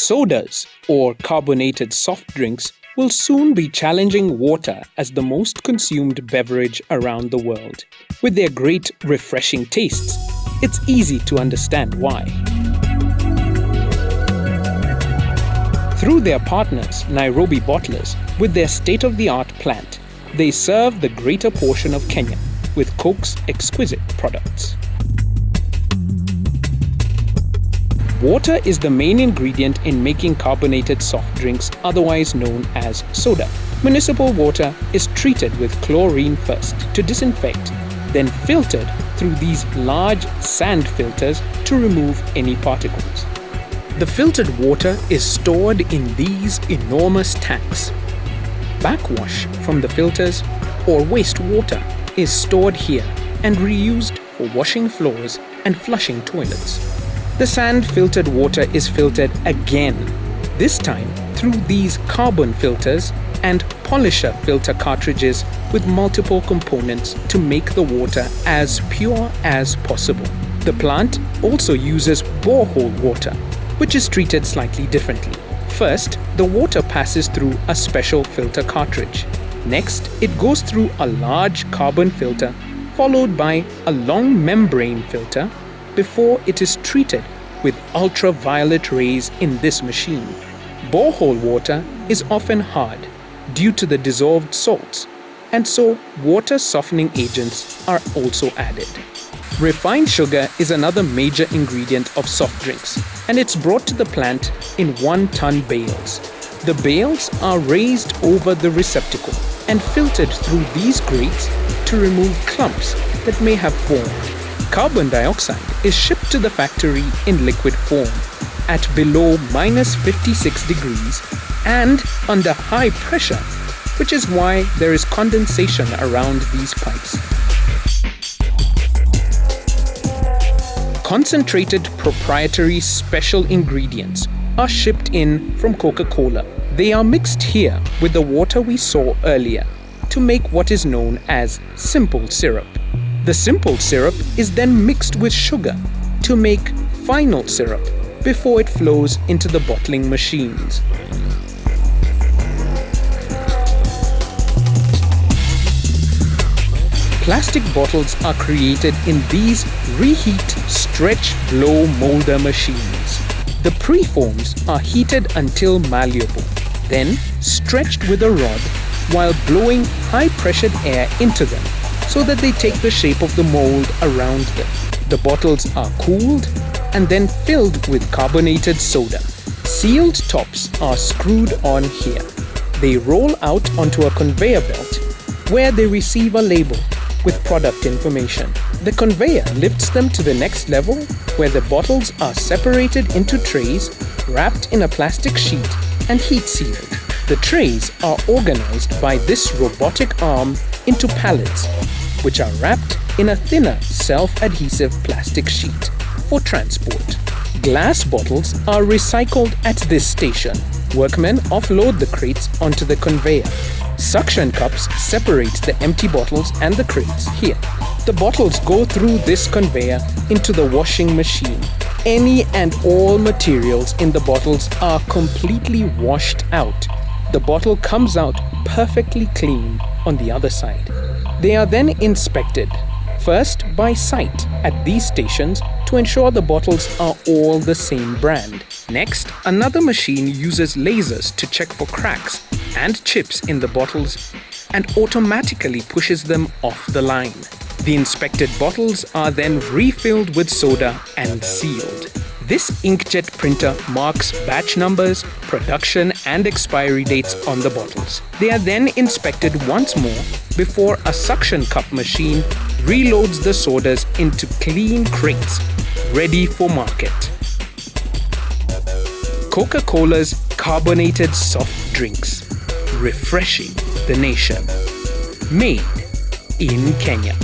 Sodas, or carbonated soft drinks, will soon be challenging water as the most consumed beverage around the world. With their great, refreshing tastes, it's easy to understand why. Through their partners, Nairobi Bottlers, with their state-of-the-art plant, they serve the greater portion of Kenya with Coke's exquisite products. Water is the main ingredient in making carbonated soft drinks, otherwise known as soda. Municipal water is treated with chlorine first to disinfect, then filtered through these large sand filters to remove any particles. The filtered water is stored in these enormous tanks. Backwash from the filters or wastewater is stored here and reused for washing floors and flushing toilets. The sand-filtered water is filtered again, this time through these carbon filters and polisher filter cartridges with multiple components to make the water as pure as possible. The plant also uses borehole water, which is treated slightly differently. First, the water passes through a special filter cartridge. Next, it goes through a large carbon filter, followed by a long membrane filter, before it is treated with ultraviolet rays in this machine. Borehole water is often hard due to the dissolved salts, and so water softening agents are also added. Refined sugar is another major ingredient of soft drinks, and it's brought to the plant in 1-ton bales. The bales are raised over the receptacle and filtered through these grates to remove clumps that may have formed. Carbon dioxide is shipped to the factory in liquid form at below -56 degrees and under high pressure, which is why there is condensation around these pipes. Concentrated proprietary special ingredients are shipped in from Coca-Cola. They are mixed here with the water we saw earlier to make what is known as simple syrup. The simple syrup is then mixed with sugar to make final syrup before it flows into the bottling machines. Plastic bottles are created in these reheat stretch blow molder machines. The preforms are heated until malleable, then stretched with a rod while blowing high-pressured air into them so that they take the shape of the mold around them. The bottles are cooled and then filled with carbonated soda. Sealed tops are screwed on here. They roll out onto a conveyor belt where they receive a label with product information. The conveyor lifts them to the next level where the bottles are separated into trays, wrapped in a plastic sheet and heat sealed. The trays are organized by this robotic arm into pallets, which are wrapped in a thinner self-adhesive plastic sheet for transport. Glass bottles are recycled at this station. Workmen offload the crates onto the conveyor. Suction cups separate the empty bottles and the crates here. The bottles go through this conveyor into the washing machine. Any and all materials in the bottles are completely washed out. The bottle comes out perfectly clean on the other side. They are then inspected, first by sight at these stations to ensure the bottles are all the same brand. Next, another machine uses lasers to check for cracks and chips in the bottles and automatically pushes them off the line. The inspected bottles are then refilled with soda and sealed. This inkjet printer marks batch numbers, production and expiry dates on the bottles. They are then inspected once more before a suction cup machine reloads the sodas into clean crates, ready for market. Coca-Cola's carbonated soft drinks, refreshing the nation. Made in Kenya.